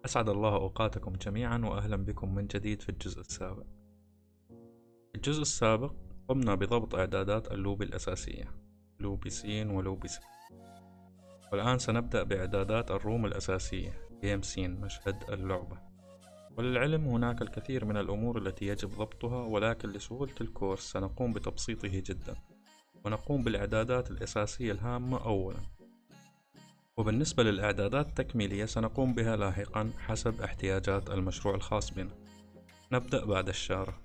أسعد الله أوقاتكم جميعا وأهلا بكم من جديد في الجزء السابق. في الجزء السابق قمنا بضبط إعدادات اللوبي الأساسية لوبي س ولوبي س، والآن سنبدأ بإعدادات الروم الأساسية جيم س مشهد اللعبة. وللعلم هناك الكثير من الأمور التي يجب ضبطها، ولكن لسهولة الكورس سنقوم بتبسيطه جدا ونقوم بالإعدادات الأساسية الهامة أولا، وبالنسبة للإعدادات التكميلية سنقوم بها لاحقا حسب احتياجات المشروع الخاص بنا. نبدأ بعد الشارة.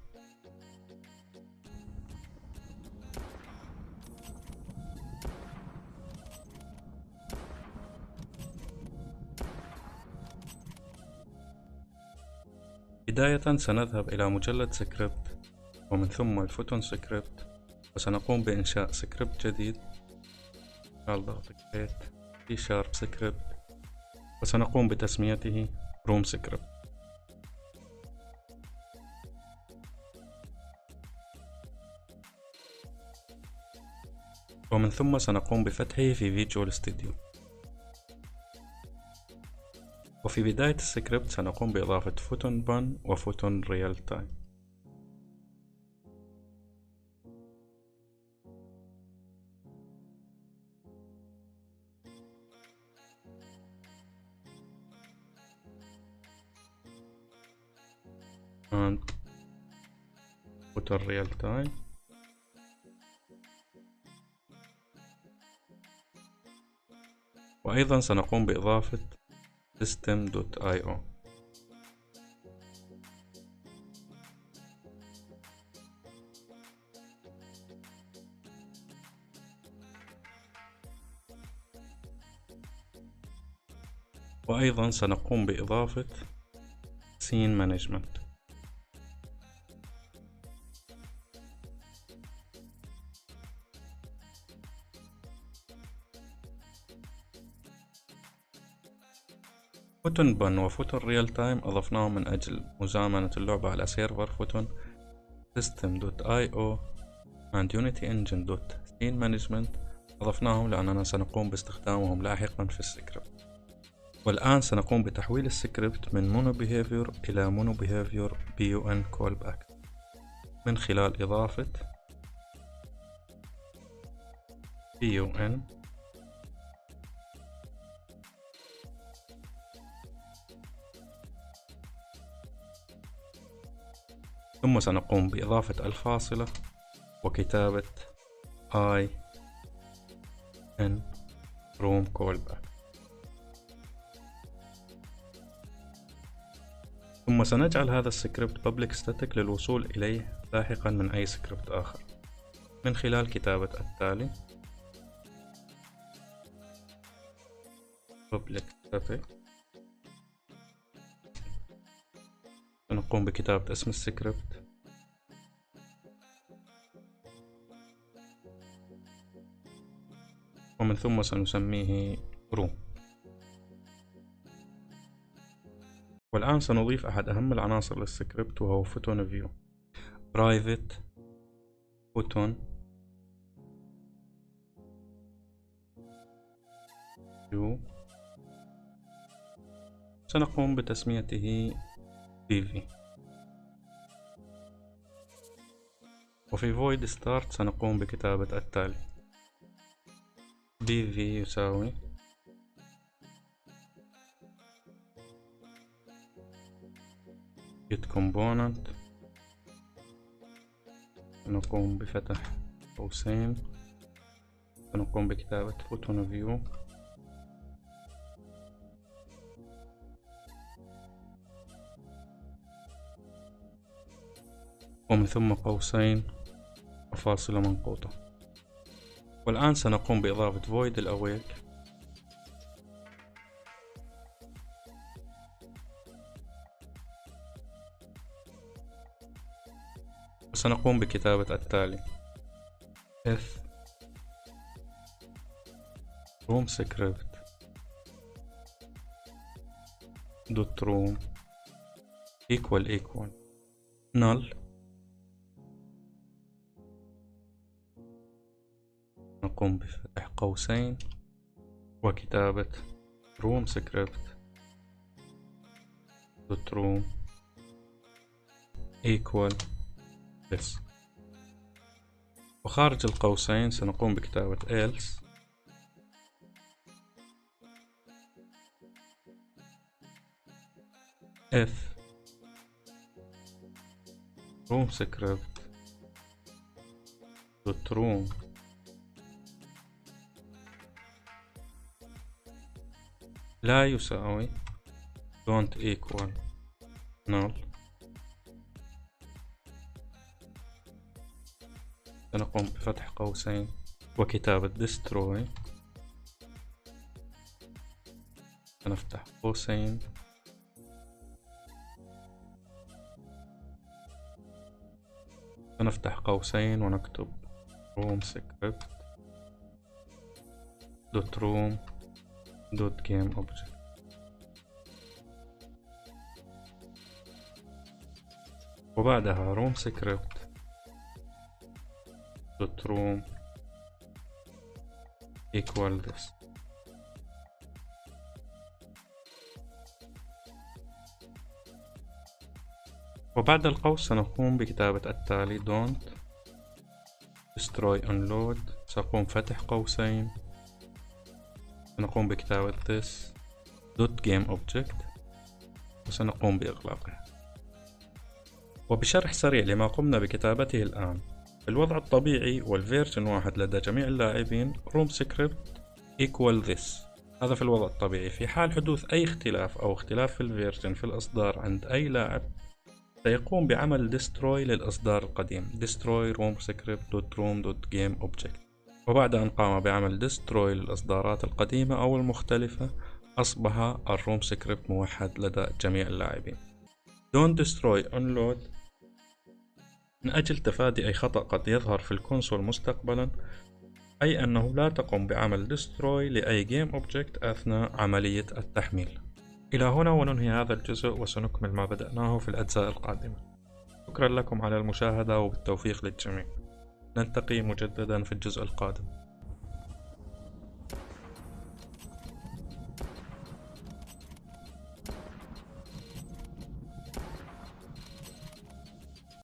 بداية سنذهب إلى مجلد سكريبت ومن ثم الفوتون سكريبت، وسنقوم بإنشاء سكريبت جديد. ضغط create C# سكريبت، وسنقوم بتسميته روم سكريبت. ومن ثم سنقوم بفتحه في فيجوال ستوديو. وفي بداية السكريبت سنقوم بإضافة فوتون بان وفوتون ريال تايم. فوتون ريال تايم، وأيضا سنقوم بإضافة system.io. وأيضا سنقوم بإضافة scene management. فوتون بن وفوتون ريال تايم أضفناهم من أجل مزامنة اللعبة على سيرفر فوتون system.io and unity engine.scene management. أضفناهم لأننا سنقوم باستخدامهم لاحقا في السكريبت. والآن سنقوم بتحويل السكريبت من mono behavior إلى mono behavior bun callback من خلال إضافة bun ثم سنقوم بإضافة الفاصلة وكتابة I n room callback. ثم سنجعل هذا السكريبت public static للوصول إليه لاحقا من أي سكريبت آخر من خلال كتابة التالي public static. سنقوم بكتابة اسم السكريبت ومن ثم سنسميه room. والآن سنضيف أحد أهم العناصر للسكريبت وهو فوتون فيو private فوتون فيو. سنقوم بتسميته PV. وفي void start سنقوم بكتابة التالي PV يساوي get component. سنقوم بفتح قوسين، سنقوم بكتابة فوتون فيو ومن ثم قوسين وفاصلة منقوطة. والآن سنقوم بإضافة void الawake وسنقوم بكتابة التالي if room script dot room equal null. نقوم بفتح قوسين وكتابة room script دوت روم equal this. وخارج القوسين سنقوم بكتابة else if room script dot room لا يساوي don't equal null. سنقوم بفتح قوسين وكتابة destroy. سنفتح قوسين سنفتح قوسين ونكتب room script dot room dot game object. وبعدها room script dot room equal this. وبعد القوس سنقوم بكتابة التالي don't destroy unload. سأقوم فتح قوسين سنقوم بكتابة this dot game object وسنقوم بإغلاقه. وبشرح سريع لما قمنا بكتابته الآن. في الوضع الطبيعي والفيرجن 1 لدى جميع اللاعبين room script equal this. هذا في الوضع الطبيعي. في حال حدوث أي اختلاف أو اختلاف في الفيرجن في الإصدار عند أي لاعب سيقوم بعمل destroy للإصدار القديم destroy room script dot room dot game object. وبعد أن قام بعمل destroy للإصدارات القديمة أو المختلفة أصبح الروم سكريبت موحد لدى جميع اللاعبين. don't destroy unload من أجل تفادي أي خطأ قد يظهر في الكونسول مستقبلا، أي أنه لا تقوم بعمل destroy لأي game object أثناء عملية التحميل. إلى هنا وننهي هذا الجزء وسنكمل ما بدأناه في الأجزاء القادمة. شكرا لكم على المشاهدة وبالتوفيق للجميع. نلتقي مجددا في الجزء القادم.